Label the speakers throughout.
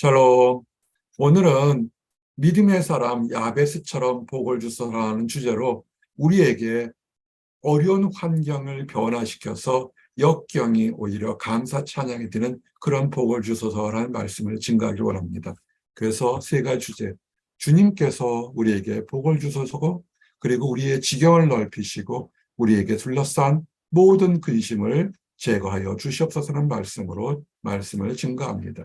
Speaker 1: 샬롬. 오늘은 믿음의 사람 야베스처럼 복을 주소서라는 주제로 우리에게 어려운 환경을 변화시켜서 역경이 오히려 감사 찬양이 되는 그런 복을 주소서라는 말씀을 증가하기 원합니다. 그래서 세 가지 주제, 주님께서 우리에게 복을 주소서고, 그리고 우리의 지경을 넓히시고 우리에게 둘러싼 모든 근심을 제거하여 주시옵소서라는 말씀으로 말씀을 증가합니다.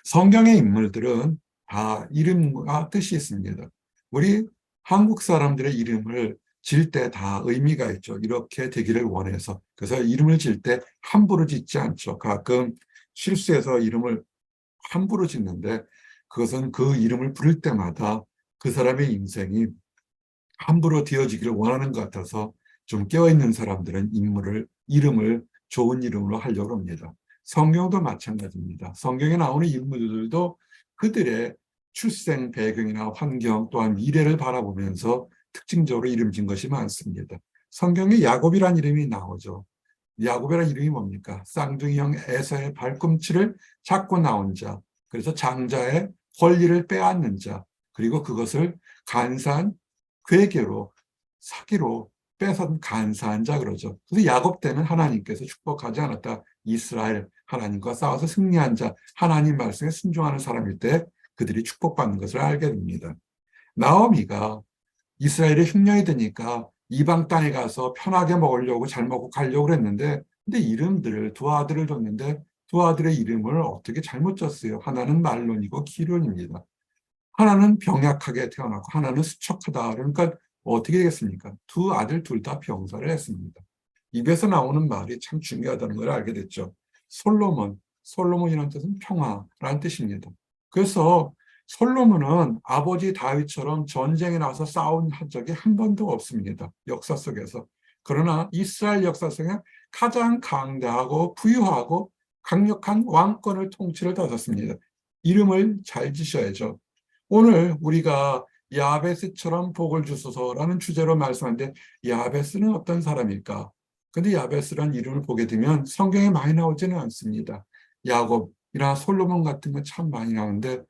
Speaker 1: 성경의 인물들은 다 이름과 뜻이 있습니다. 우리 한국 사람들의 이름을 질 때 다 의미가 있죠. 이렇게 되기를 원해서. 그래서 이름을 질 때 함부로 짓지 않죠. 가끔 실수해서 이름을 함부로 짓는데 그것은 그 이름을 부를 때마다 그 사람의 인생이 함부로 되어지기를 원하는 것 같아서 좀 깨어있는 사람들은 이름을 좋은 이름으로 하려고 합니다. 성경도 마찬가지입니다. 성경에 나오는 인물들도 그들의 출생 배경이나 환경 또한 미래를 바라보면서 특징적으로 이름 진 것이 많습니다. 성경에 야곱이라는 이름이 나오죠. 야곱이라는 이름이 뭡니까? 쌍둥이형 에서의 발꿈치를 잡고 나온 자, 그래서 장자의 권리를 빼앗는 자, 그리고 그것을 간사한 괴계로 사기로 뺏은 간사한 자 그러죠. 그래서 야곱 때는 하나님께서 축복하지 않았다. 이스라엘 하나님과 싸워서 승리한 자, 하나님 말씀에 순종하는 사람일 때 그들이 축복받는 것을 알게 됩니다. 나오미가 이스라엘에 흉년이 드니까 이방 땅에 가서 편하게 먹으려고 잘 먹고 가려고 했는데, 근데 이름들을 두 아들을 줬는데 두 아들의 이름을 어떻게 잘못 졌어요. 하나는 말론이고 기론입니다. 하나는 병약하게 태어났고 하나는 수척하다. 그러니까 어떻게 되겠습니까? 두 아들 둘 다 병사를 했습니다. 입에서 나오는 말이 참 중요하다는 걸 알게 됐죠. 솔로몬이라는 뜻은 평화라는 뜻입니다. 그래서 솔로몬은 아버지 다윗처럼 전쟁에 나와서 싸운 적이 한 번도 없습니다. 역사 속에서. 그러나 이스라엘 역사 속에 가장 강대하고 부유하고 강력한 왕권을 통치를 다졌습니다. 이름을 잘 지셔야죠. 오늘 우리가 야베스처럼 복을 주소서라는 주제로 말씀하는데, 야베스는 어떤 사람일까? 근데 야베스라는 이름을 보게 되면 성경에 많이 나오지는 않습니다. 야곱이나 솔로몬 같은 거 참 많이 나오는데,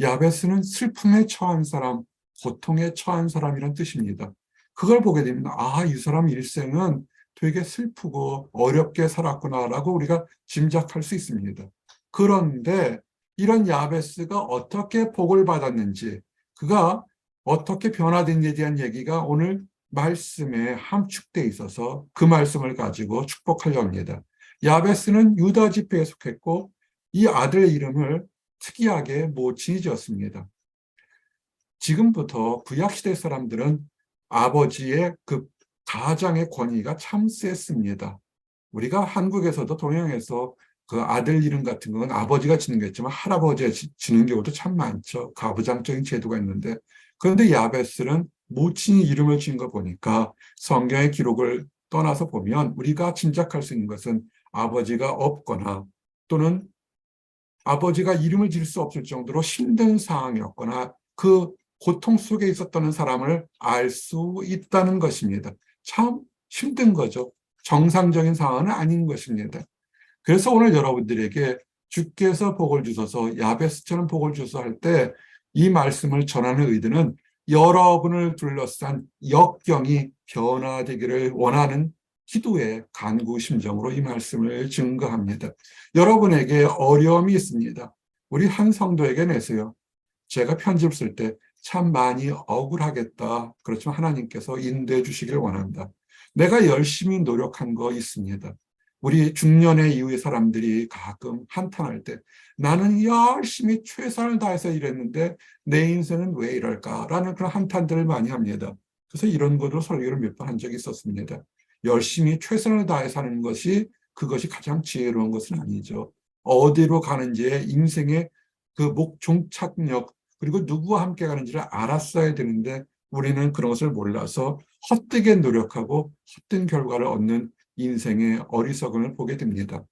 Speaker 1: 야베스는 슬픔에 처한 사람, 고통에 처한 사람이란 뜻입니다. 그걸 보게 되면 이 사람 일생은 되게 슬프고 어렵게 살았구나라고 우리가 짐작할 수 있습니다. 그런데 이런 야베스가 어떻게 복을 받았는지, 그가 어떻게 변화된지에 대한 얘기가 오늘 말씀에 함축되어 있어서 그 말씀을 가지고 축복하려 합니다. 야베스는 유다 지파에 속했고 이 아들의 이름을 특이하게 모친이 지었습니다. 지금부터 구약시대 사람들은 아버지의 그 가장의 권위가 참 셌습니다. 우리가 한국에서도 동양에서 그 아들 이름 같은 건 아버지가 짓는 게 있지만 할아버지가 짓는 경우도 참 많죠. 가부장적인 제도가 있는데, 그런데 야베스는 모친이 이름을 지은 거 보니까 성경의 기록을 떠나서 보면 우리가 짐작할 수 있는 것은 아버지가 없거나 또는 아버지가 이름을 지을 수 없을 정도로 힘든 상황이었거나 그 고통 속에 있었던 사람을 알 수 있다는 것입니다. 참 힘든 거죠. 정상적인 상황은 아닌 것입니다. 그래서 오늘 여러분들에게 주께서 복을 주소서, 야베스처럼 복을 주소서 할 때 이 말씀을 전하는 의도는 여러분을 둘러싼 역경이 변화되기를 원하는 기도의 간구 심정으로 이 말씀을 증거합니다. 여러분에게 어려움이 있습니다. 우리 한 성도에게 내세요. 제가 편집을 쓸 때 참 많이 억울하겠다. 그렇지만 하나님께서 인도해 주시길 원한다. 내가 열심히 노력한 거 있습니다. 우리 중년의 이후의 사람들이 가끔 한탄할 때 나는 열심히 최선을 다해서 일했는데 내 인생은 왜 이럴까라는 그런 한탄들을 많이 합니다. 그래서 이런 것으로 설교를 몇 번 한 적이 있었습니다. 열심히 최선을 다해 사는 것이 그것이 가장 지혜로운 것은 아니죠. 어디로 가는지에 인생의 그 종착역 그리고 누구와 함께 가는지를 알았어야 되는데 우리는 그런 것을 몰라서 헛되게 노력하고 헛된 결과를 얻는 인생의 어리석음을 보게 됩니다.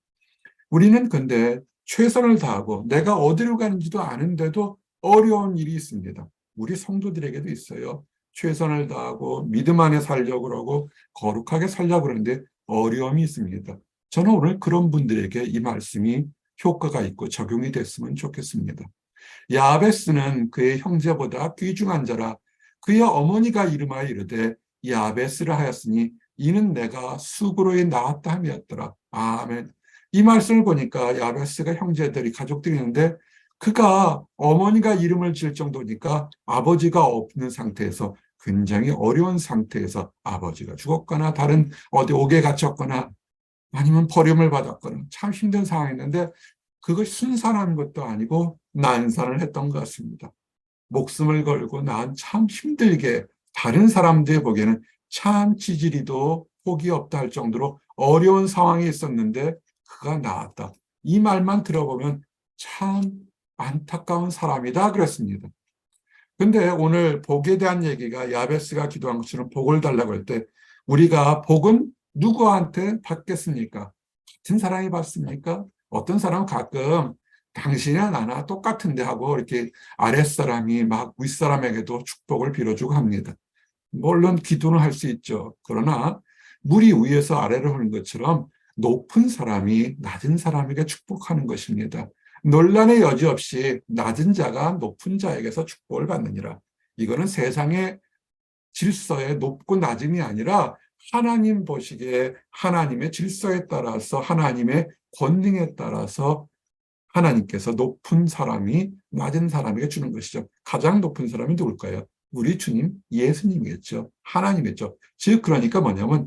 Speaker 1: 우리는 근데 최선을 다하고 내가 어디로 가는지도 아는데도 어려운 일이 있습니다. 우리 성도들에게도 있어요. 최선을 다하고 믿음 안에 살려고 그러고 거룩하게 살려고 그러는데 어려움이 있습니다. 저는 오늘 그런 분들에게 이 말씀이 효과가 있고 적용이 됐으면 좋겠습니다. 야베스는 그의 형제보다 귀중한 자라. 그의 어머니가 이름하여 이르되 야베스를 하였으니 이는 내가 수고로이 낳았다 함이었더라. 아멘. 이 말씀을 보니까 야베스가 형제들이 가족들이 있는데 그가 어머니가 이름을 지을 정도니까 아버지가 없는 상태에서 굉장히 어려운 상태에서 아버지가 죽었거나 다른 어디 옥에 갇혔거나 아니면 버림을 받았거나 참 힘든 상황이었는데 그것이 순산한 것도 아니고 난산을 했던 것 같습니다. 목숨을 걸고 난 참 힘들게 다른 사람들이 보기에는 참 지지리도 폭이 없다 할 정도로 어려운 상황이 있었는데 그가 나았다. 이 말만 들어보면 참 안타까운 사람이다 그랬습니다. 근데 오늘 복에 대한 얘기가 야베스가 기도한 것처럼 복을 달라고 할 때 우리가 복은 누구한테 받겠습니까? 같은 사람이 받습니까? 어떤 사람은 가끔 당신이나 나나 똑같은데 하고 이렇게 아랫사람이 막 윗사람에게도 축복을 빌어주고 합니다. 물론 기도는 할 수 있죠. 그러나 물이 위에서 아래로 흐르는 것처럼 높은 사람이 낮은 사람에게 축복하는 것입니다. 논란의 여지 없이 낮은 자가 높은 자에게서 축복을 받느니라. 이거는 세상의 질서의 높고 낮음이 아니라 하나님 보시기에 하나님의 질서에 따라서 하나님의 권능에 따라서 하나님께서 높은 사람이 낮은 사람에게 주는 것이죠. 가장 높은 사람이 누굴까요? 우리 주님 예수님이겠죠. 하나님이겠죠. 즉 그러니까 뭐냐면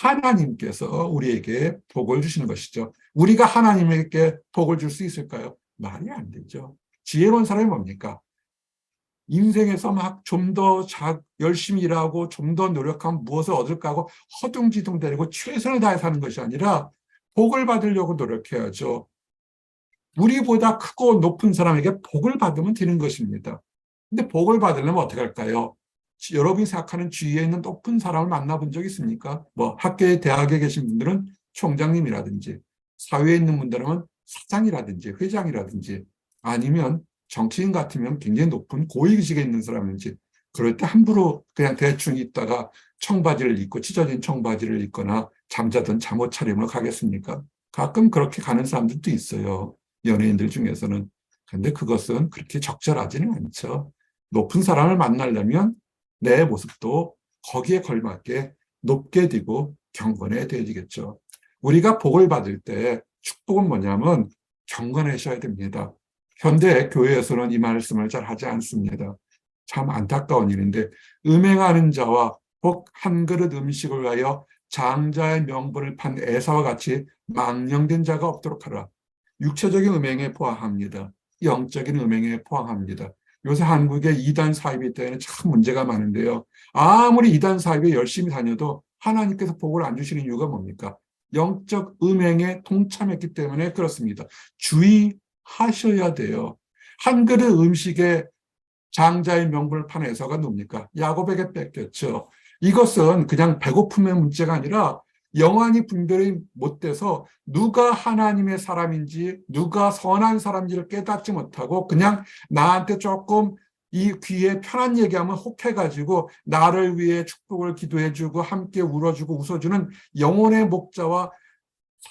Speaker 1: 하나님께서 우리에게 복을 주시는 것이죠. 우리가 하나님에게 복을 줄 수 있을까요? 말이 안 되죠. 지혜로운 사람이 뭡니까? 인생에서 막 좀 더 열심히 일하고 좀 더 노력하면 무엇을 얻을까 하고 허둥지둥대고 최선을 다해 사는 것이 아니라 복을 받으려고 노력해야죠. 우리보다 크고 높은 사람에게 복을 받으면 되는 것입니다. 근데 복을 받으려면 어떻게 할까요? 여러분이 생각하는 주위에 있는 높은 사람을 만나본 적 있습니까? 뭐 학교에 대학에 계신 분들은 총장님이라든지 사회에 있는 분들은 사장이라든지 회장이라든지 아니면 정치인 같으면 굉장히 높은 고위직에 있는 사람인지 그럴 때 함부로 그냥 대충 있다가 청바지를 입고 찢어진 청바지를 입거나 잠자던 잠옷 차림으로 가겠습니까? 가끔 그렇게 가는 사람들도 있어요. 연예인들 중에서는. 근데 그것은 그렇게 적절하지는 않죠. 높은 사람을 만나려면 내 모습도 거기에 걸맞게 높게 되고 경건해야 되겠죠. 우리가 복을 받을 때 축복은 뭐냐면 경건하셔야 됩니다. 현대 교회에서는 이 말씀을 잘 하지 않습니다. 참 안타까운 일인데 음행하는 자와 혹 한 그릇 음식을 위하여 장자의 명분을 판 에사와 같이 망령된 자가 없도록 하라. 육체적인 음행에 포함합니다. 영적인 음행에 포함합니다. 요새 한국에 이단 사입이 때에는 참 문제가 많은데요. 아무리 이단 사입에 열심히 다녀도 하나님께서 복을 안 주시는 이유가 뭡니까? 영적 음행에 동참했기 때문에 그렇습니다. 주의하셔야 돼요. 한 그릇 음식에 장자의 명분을 판 에서가 뭡니까? 야곱에게 뺏겼죠. 이것은 그냥 배고픔의 문제가 아니라 영안이 분별이 못 돼서 누가 하나님의 사람인지 누가 선한 사람인지를 깨닫지 못하고 그냥 나한테 조금 이 귀에 편한 얘기하면 혹해가지고 나를 위해 축복을 기도해주고 함께 울어주고 웃어주는 영혼의 목자와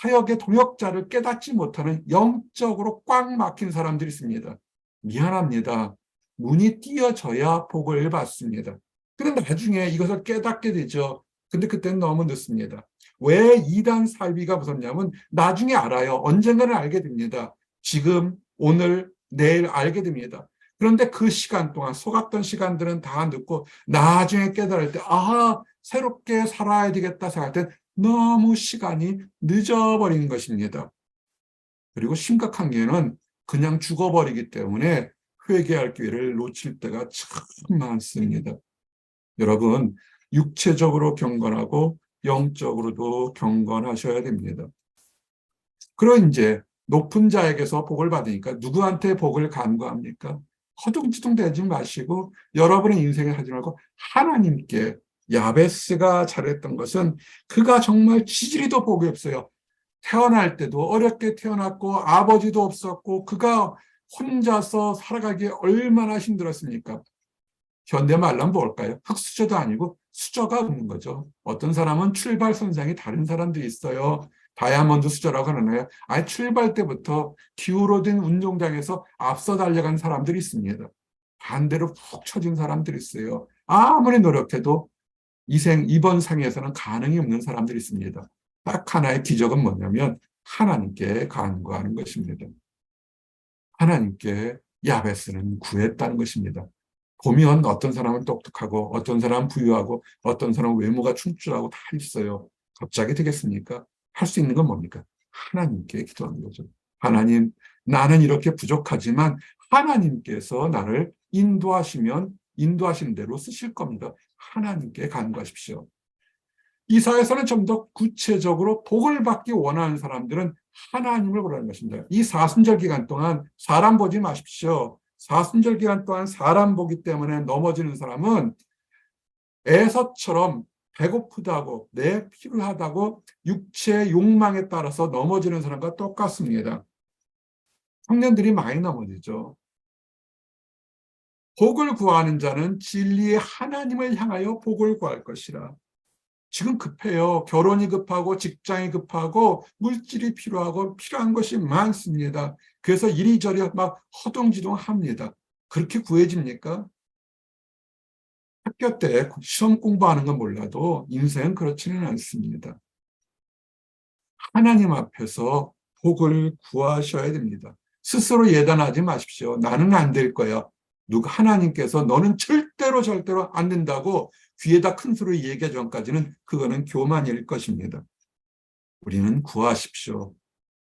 Speaker 1: 사역의 동역자를 깨닫지 못하는 영적으로 꽉 막힌 사람들이 있습니다. 미안합니다. 눈이 띄어져야 복을 받습니다. 근데 나중에 이것을 깨닫게 되죠. 근데 그때는 너무 늦습니다. 왜 이단 사이비가 무섭냐면 나중에 알아요. 언젠가는 알게 됩니다. 지금, 오늘, 내일 알게 됩니다. 그런데 그 시간 동안 속았던 시간들은 다 늦고 나중에 깨달을 때 새롭게 살아야 되겠다 생각할 때 너무 시간이 늦어버린 것입니다. 그리고 심각한 게는 그냥 죽어버리기 때문에 회개할 기회를 놓칠 때가 참 많습니다. 여러분, 육체적으로 경건하고 영적으로도 경건하셔야 됩니다. 그럼 이제 높은 자에게서 복을 받으니까 누구한테 복을 간구합니까? 허둥지둥 대지 마시고 여러분의 인생을 하지 말고 하나님께. 야베스가 잘했던 것은 그가 정말 지지리도 복이 없어요. 태어날 때도 어렵게 태어났고 아버지도 없었고 그가 혼자서 살아가기에 얼마나 힘들었습니까? 현대말로 뭘까요? 흙수저도 아니고 수저가 없는 거죠. 어떤 사람은 출발 선상이 다른 사람들이 있어요. 다이아몬드 수저라고 하나요? 아예 출발 때부터 기울어진 운동장에서 앞서 달려간 사람들이 있습니다. 반대로 푹 처진 사람들이 있어요. 아무리 노력해도 이번 상에서는 가능이 없는 사람들이 있습니다. 딱 하나의 기적은 뭐냐면 하나님께 간구하는 것입니다. 하나님께 야베스는 구했다는 것입니다. 보면 어떤 사람은 똑똑하고 어떤 사람은 부유하고 어떤 사람은 외모가 춤추하고 다 있어요. 갑자기 되겠습니까? 할 수 있는 건 뭡니까? 하나님께 기도하는 거죠. 하나님, 나는 이렇게 부족하지만 하나님께서 나를 인도하시면 인도하시는 대로 쓰실 겁니다. 하나님께 간구하십시오. 이 사회에서는 좀 더 구체적으로 복을 받기 원하는 사람들은 하나님을 보라는 것입니다. 이 사순절 기간 동안 사람 보지 마십시오. 사순절 기간 동안 사람 보기 때문에 넘어지는 사람은 에서처럼 배고프다고 내 필요하다고 육체의 욕망에 따라서 넘어지는 사람과 똑같습니다. 청년들이 많이 넘어지죠. 복을 구하는 자는 진리의 하나님을 향하여 복을 구할 것이라. 지금 급해요. 결혼이 급하고 직장이 급하고 물질이 필요하고 필요한 것이 많습니다. 그래서 이리저리 막 허둥지둥합니다. 그렇게 구해집니까? 학교 때 시험 공부하는 건 몰라도 인생은 그렇지는 않습니다. 하나님 앞에서 복을 구하셔야 됩니다. 스스로 예단하지 마십시오. 나는 안 될 거야. 누가 하나님께서 너는 절대로 안 된다고 귀에다 큰 소리 얘기하기 전까지는 그거는 교만일 것입니다. 우리는 구하십시오.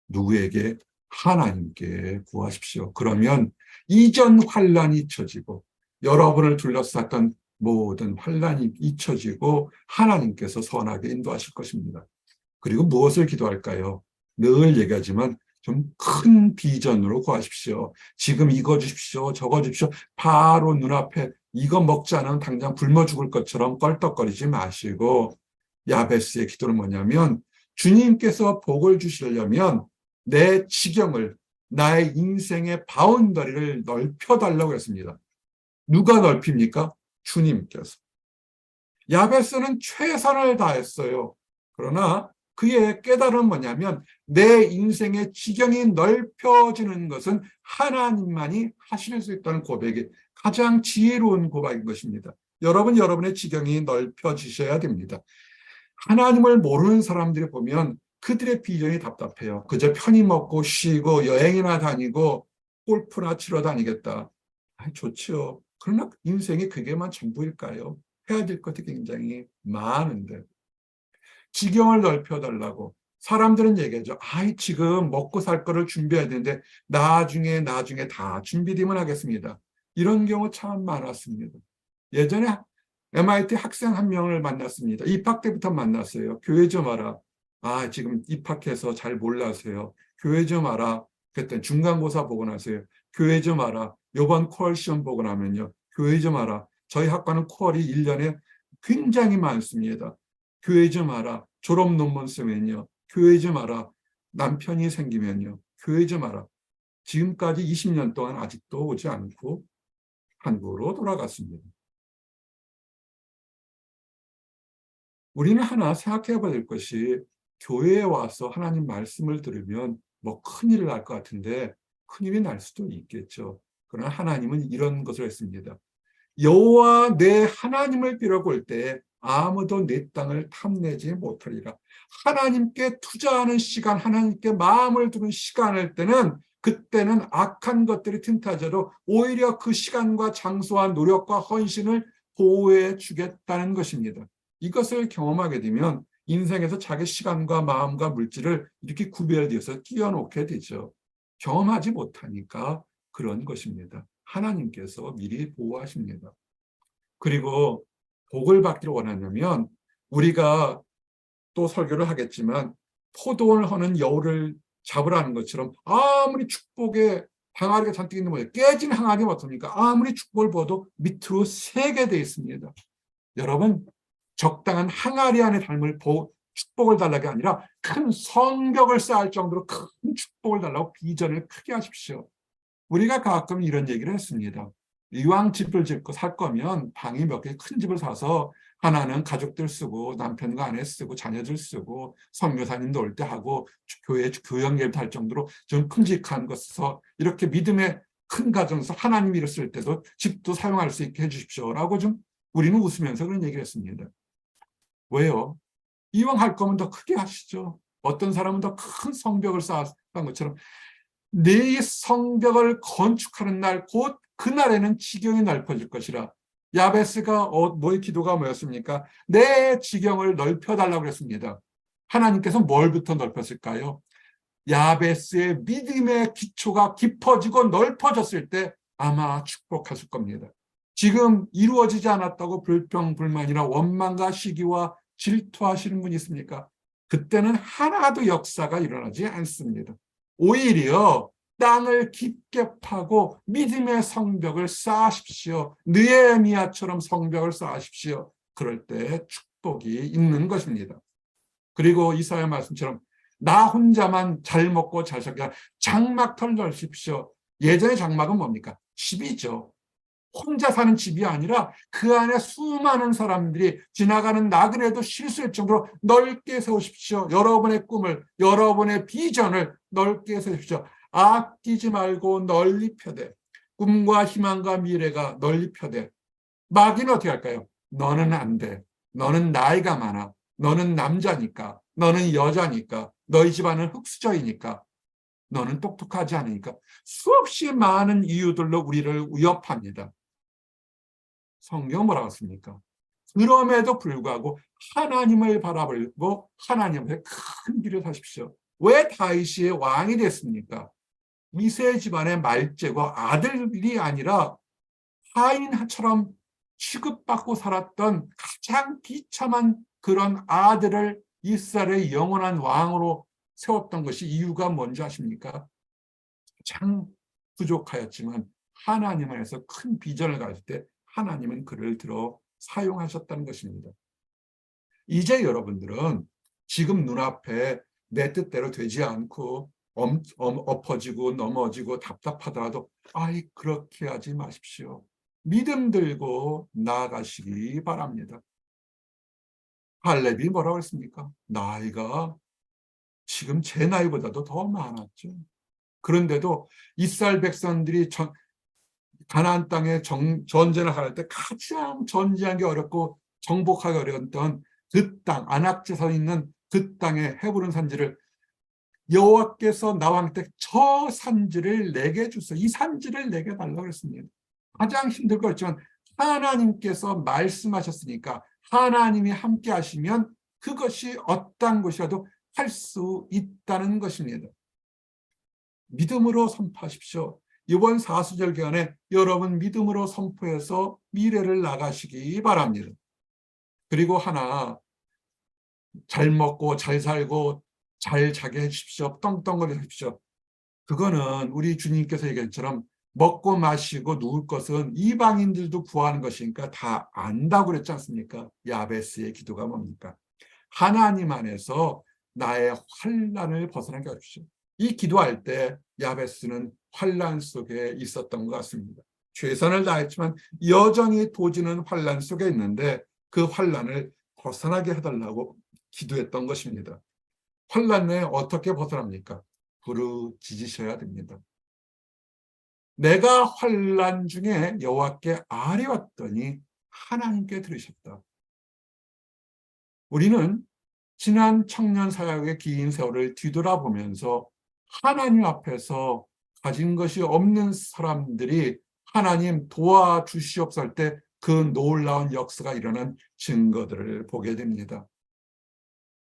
Speaker 1: 누구에게? 하나님께 구하십시오. 그러면 이전 환란이 잊혀지고 여러분을 둘러쌌던 모든 환란이 잊혀지고 하나님께서 선하게 인도하실 것입니다. 그리고 무엇을 기도할까요? 늘 얘기하지만 좀 큰 비전으로 구하십시오. 지금 이거 주십시오. 저거 주십시오. 바로 눈앞에 이거 먹지 않으면 당장 굶어 죽을 것처럼 껄떡거리지 마시고 야베스의 기도는 뭐냐면 주님께서 복을 주시려면 내 지경을 나의 인생의 바운더리를 넓혀달라고 했습니다. 누가 넓힙니까? 주님께서. 야베스는 최선을 다했어요. 그러나 그의 깨달음은 뭐냐면 내 인생의 지경이 넓혀지는 것은 하나님만이 하실 수 있다는 고백이 가장 지혜로운 고백인 것입니다. 여러분의 지경이 넓혀지셔야 됩니다. 하나님을 모르는 사람들이 보면 그들의 비전이 답답해요. 그저 편히 먹고 쉬고 여행이나 다니고 골프나 치러 다니겠다. 좋지요. 그러나 인생이 그게만 전부일까요? 해야 될 것이 굉장히 많은데. 지경을 넓혀달라고 사람들은 얘기하죠. 지금 먹고 살 거를 준비해야 되는데 나중에 다 준비되면 하겠습니다. 이런 경우 참 많았습니다. 예전에 MIT 학생 한 명을 만났습니다. 입학 때부터 만났어요. 교회 좀 와라. 지금 입학해서 잘 몰라서요. 교회 좀 와라. 그때 중간고사 보고 나서요. 교회 좀 와라. 요번 코얼 시험 보고 나면요. 교회 좀 와라. 저희 학과는 코얼이 1년에 굉장히 많습니다. 교회 좀 와라. 졸업 논문 쓰면요. 교회 좀 와라. 남편이 생기면요. 교회 좀 와라. 지금까지 20년 동안 아직도 오지 않고 한국으로 돌아갔습니다. 우리는 하나 생각해 봐야 될 것이 교회에 와서 하나님 말씀을 들으면 뭐 큰일을 날 것 같은데 큰일이 날 수도 있겠죠. 그러나 하나님은 이런 것을 했습니다. 여호와 내 하나님을 빌어볼 때 아무도 내 땅을 탐내지 못하리라. 하나님께 투자하는 시간, 하나님께 마음을 두는 시간일 때는 그때는 악한 것들이 틈타져도 오히려 그 시간과 장소와 노력과 헌신을 보호해 주겠다는 것입니다. 이것을 경험하게 되면 인생에서 자기 시간과 마음과 물질을 이렇게 구별되어서 끼워놓게 되죠. 경험하지 못하니까 그런 것입니다. 하나님께서 미리 보호하십니다. 그리고 복을 받기를 원하냐면 우리가 또 설교를 하겠지만 포도원을 허는 여우를 잡으라는 것처럼 아무리 축복에 항아리가 잔뜩 있는 거예요. 깨진 항아리가 어떻습니까? 아무리 축복을 부어도 밑으로 새게 돼 있습니다. 여러분 적당한 항아리 안에 담을 축복을 달라는 게 아니라 큰 성벽을 쌓을 정도로 큰 축복을 달라고 비전을 크게 하십시오. 우리가 가끔 이런 얘기를 했습니다. 이왕 집을 짓고 살 거면 방이 몇 개 큰 집을 사서 하나는 가족들 쓰고 남편과 아내 쓰고 자녀들 쓰고 선교사님도 올 때 하고 교회 교역 예배 할 정도로 좀 큼직한 것에서 이렇게 믿음의 큰 가정에서 하나님 일을 쓸 때도 집도 사용할 수 있게 해주십시오라고 좀 우리는 웃으면서 그런 얘기를 했습니다. 왜요? 이왕 할 거면 더 크게 하시죠. 어떤 사람은 더 큰 성벽을 쌓았던 것처럼 네 성벽을 건축하는 날 곧 그날에는 지경이 넓어질 것이라. 야베스가 뭐의 기도가 뭐였습니까? 내 지경을 넓혀달라고 했습니다. 하나님께서 뭘부터 넓혔을까요? 야베스의 믿음의 기초가 깊어지고 넓어졌을 때 아마 축복하실 겁니다. 지금 이루어지지 않았다고 불평불만이나 원망과 시기와 질투하시는 분이 있습니까? 그때는 하나도 역사가 일어나지 않습니다. 오히려 땅을 깊게 파고 믿음의 성벽을 쌓으십시오. 느헤미야처럼 성벽을 쌓으십시오. 그럴 때 축복이 있는 것입니다. 그리고 이사야 말씀처럼 나 혼자만 잘 먹고 잘 살게 장막터를 넓히십시오. 예전의 장막은 뭡니까? 집이죠. 혼자 사는 집이 아니라 그 안에 수많은 사람들이 지나가는 나그네도 실수할 정도로 넓게 세우십시오. 여러분의 꿈을, 여러분의 비전을 넓게 세우십시오. 아끼지 말고 널리 펴되 꿈과 희망과 미래가 널리 펴되 마귀는 어떻게 할까요? 너는 안 돼. 너는 나이가 많아. 너는 남자니까. 너는 여자니까. 너희 집안은 흙수저이니까. 너는 똑똑하지 않으니까. 수없이 많은 이유들로 우리를 위협합니다. 성경 뭐라고 했습니까? 그럼에도 불구하고 하나님을 바라보고 하나님의 큰 길을 하십시오. 왜 다윗이 왕이 됐습니까? 이세 집안의 말제고 아들이 아니라 하인처럼 취급받고 살았던 가장 비참한 그런 아들을 이스라엘의 영원한 왕으로 세웠던 것이 이유가 뭔지 아십니까? 가장 부족하였지만 하나님 안에서 큰 비전을 가질 때 하나님은 그를 들어 사용하셨다는 것입니다. 이제 여러분들은 지금 눈앞에 내 뜻대로 되지 않고 엎어지고 넘어지고 답답하더라도 아이 그렇게 하지 마십시오. 믿음 들고 나아가시기 바랍니다. 할렙이 뭐라고 했습니까? 나이가 지금 제 나이보다도 더 많았죠. 그런데도 이스라엘 백성들이 가나안 땅에 전쟁을 할 때 가장 전쟁하기 어렵고 정복하기 어려웠던 그 땅, 안악지산이 있는 그 땅의 헤브론 산지를 여호와께서 나왕 때 저 산지를 내게 주소서. 이 산지를 내게 달라고 했습니다. 가장 힘들고 그렇지만 하나님께서 말씀하셨으니까 하나님이 함께 하시면 그것이 어떤 것이라도 할 수 있다는 것입니다. 믿음으로 선포하십시오. 이번 사수절 기간에 여러분 믿음으로 선포해서 미래를 나가시기 바랍니다. 그리고 하나, 잘 먹고 잘 살고 잘 자게 해주십시오. 떵떵거리 하십시오. 그거는 우리 주님께서 얘기했처럼 먹고 마시고 누울 것은 이방인들도 구하는 것이니까 다 안다고 그랬지 않습니까? 야베스의 기도가 뭡니까? 하나님 안에서 나의 환난을 벗어나게 해주십시오. 이 기도할 때 야베스는 환난 속에 있었던 것 같습니다. 최선을 다했지만 여전히 도지는 환난 속에 있는데 그 환난을 벗어나게 해달라고 기도했던 것입니다. 환난에 어떻게 벗어납니까? 부르짖으셔야 됩니다. 내가 환난 중에 여호와께 아뢰었더니 하나님께 들으셨다. 우리는 지난 청년 사역의 긴 세월을 뒤돌아보면서 하나님 앞에서 가진 것이 없는 사람들이 하나님 도와주시옵소서 할 때 그 놀라운 역사가 일어난 증거들을 보게 됩니다.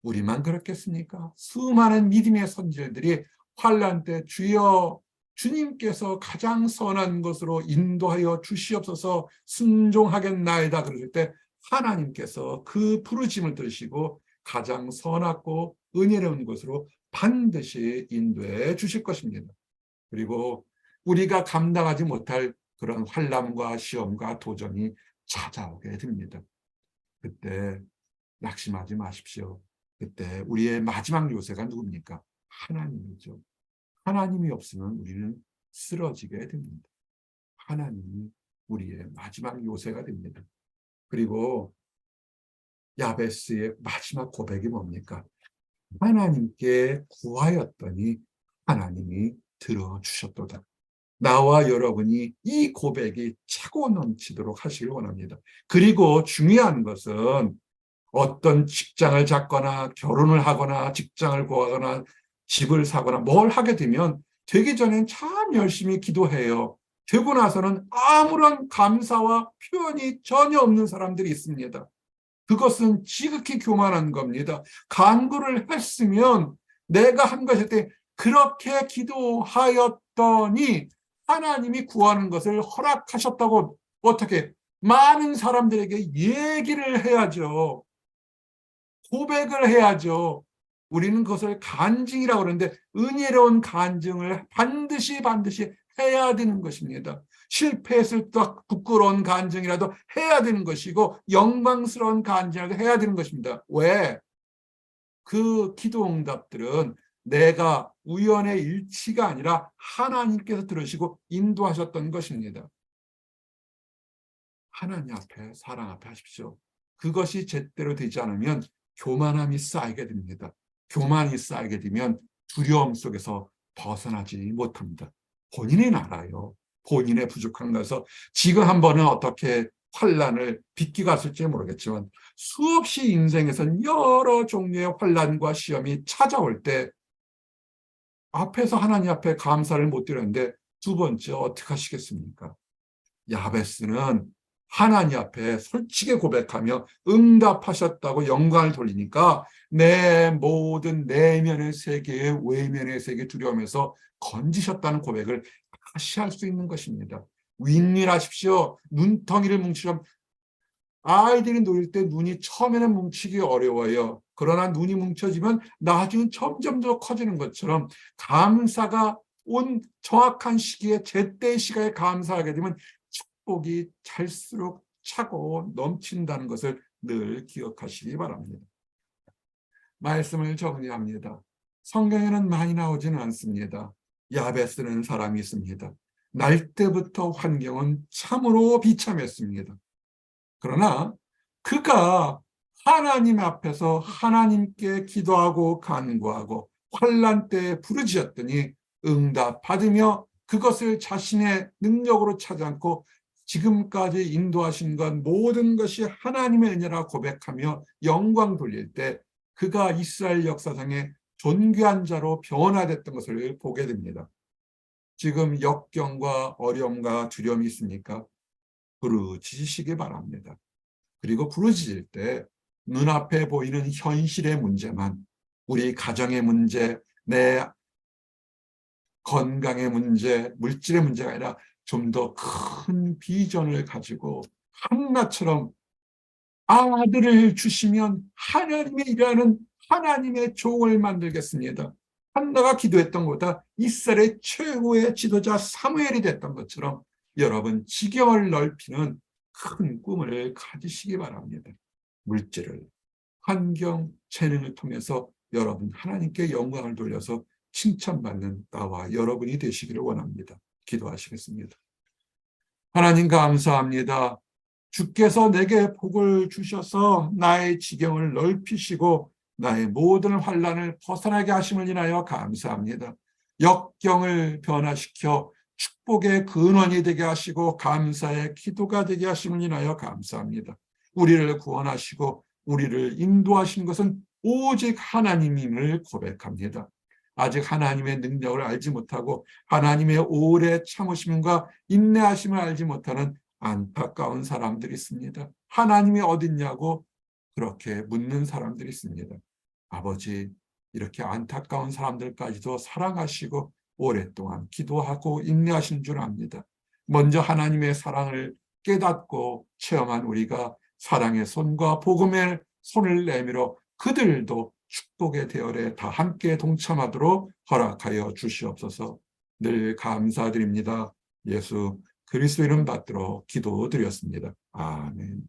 Speaker 1: 우리만 그렇겠습니까? 수많은 믿음의 선지자들이 환난 때 주여 주님께서 가장 선한 것으로 인도하여 주시옵소서 순종하겠나이다 그러실 때 하나님께서 그 부르심을 들으시고 가장 선하고 은혜로운 것으로 반드시 인도해 주실 것입니다. 그리고 우리가 감당하지 못할 그런 환난과 시험과 도전이 찾아오게 됩니다. 그때 낙심하지 마십시오. 그때 우리의 마지막 요새가 누굽니까? 하나님이죠. 하나님이 없으면 우리는 쓰러지게 됩니다. 하나님이 우리의 마지막 요새가 됩니다. 그리고 야베스의 마지막 고백이 뭡니까? 하나님께 구하였더니 하나님이 들어주셨도다. 나와 여러분이 이 고백이 차고 넘치도록 하시길 원합니다. 그리고 중요한 것은 어떤 직장을 잡거나 결혼을 하거나 직장을 구하거나 집을 사거나 뭘 하게 되면 되기 전엔 참 열심히 기도해요. 되고 나서는 아무런 감사와 표현이 전혀 없는 사람들이 있습니다. 그것은 지극히 교만한 겁니다. 간구를 했으면 내가 한 것일 때 그렇게 기도하였더니 하나님이 구하는 것을 허락하셨다고 어떻게 많은 사람들에게 얘기를 해야죠. 고백을 해야죠. 우리는 그것을 간증이라고 그러는데 은혜로운 간증을 반드시 해야 되는 것입니다. 실패했을 때 부끄러운 간증이라도 해야 되는 것이고 영광스러운 간증이라도 해야 되는 것입니다. 왜? 그 기도 응답들은 내가 우연의 일치가 아니라 하나님께서 들으시고 인도하셨던 것입니다. 하나님 앞에 사랑 앞에 하십시오. 그것이 제대로 되지 않으면 교만함이 쌓이게 됩니다. 교만이 쌓이게 되면 두려움 속에서 벗어나지 못합니다. 본인은 알아요. 본인의 부족한 것에서 지금 한 번은 어떻게 환란을 빚기 갔을지 모르겠지만 수없이 인생에선 여러 종류의 환란과 시험이 찾아올 때 앞에서 하나님 앞에 감사를 못 드렸는데 두 번째 어떻게 하시겠습니까? 야베스는 하나님 앞에 솔직히 고백하며 응답하셨다고 영광을 돌리니까 내 모든 내면의 세계, 외면의 세계 두려움에서 건지셨다는 고백을 다시 할 수 있는 것입니다. 윈윈하십시오. 눈덩이를 뭉치면 아이들이 놀릴 때 눈이 처음에는 뭉치기 어려워요. 그러나 눈이 뭉쳐지면 나중에 점점 더 커지는 것처럼 감사가 온 정확한 시기에 제때의 시간에 감사하게 되면 축복이 잘수록 차고 넘친다는 것을 늘 기억하시기 바랍니다. 말씀을 정리합니다. 성경에는 많이 나오지는 않습니다. 야베스는 사람이 있습니다. 날 때부터 환경은 참으로 비참했습니다. 그러나 그가 하나님 앞에서 하나님께 기도하고 간구하고 환난 때에 부르짖었더니 응답받으며 그것을 자신의 능력으로 찾지 않고 지금까지 인도하신 것 모든 것이 하나님의 은혜라 고백하며 영광 돌릴 때 그가 이스라엘 역사상의 존귀한 자로 변화됐던 것을 보게 됩니다. 지금 역경과 어려움과 두려움이 있습니까? 부르짖으시기 바랍니다. 그리고 부르짖을 때 눈앞에 보이는 현실의 문제만 우리 가정의 문제, 내 건강의 문제, 물질의 문제가 아니라 좀 더 큰 비전을 가지고 한나처럼 아들을 주시면 하나님의 일하는 하나님의 종을 만들겠습니다. 한나가 기도했던 것보다 이스라엘의 최고의 지도자 사무엘이 됐던 것처럼 여러분 지경을 넓히는 큰 꿈을 가지시기 바랍니다. 물질을, 환경, 재능을 통해서 여러분 하나님께 영광을 돌려서 칭찬받는 나와 여러분이 되시기를 원합니다. 기도하시겠습니다. 하나님 감사합니다. 주께서 내게 복을 주셔서 나의 지경을 넓히시고 나의 모든 환난을 벗어나게 하심을 인하여 감사합니다. 역경을 변화시켜 축복의 근원이 되게 하시고 감사의 기도가 되게 하심을 인하여 감사합니다. 우리를 구원하시고 우리를 인도하신 것은 오직 하나님임을 고백합니다. 아직 하나님의 능력을 알지 못하고 하나님의 오래 참으심과 인내하심을 알지 못하는 안타까운 사람들이 있습니다. 하나님이 어딨냐고 그렇게 묻는 사람들이 있습니다. 아버지, 이렇게 안타까운 사람들까지도 사랑하시고 오랫동안 기도하고 인내하신 줄 압니다. 먼저 하나님의 사랑을 깨닫고 체험한 우리가 사랑의 손과 복음의 손을 내밀어 그들도 축복의 대열에 다 함께 동참하도록 허락하여 주시옵소서. 늘 감사드립니다. 예수 그리스도 이름 받들어 기도드렸습니다. 아멘.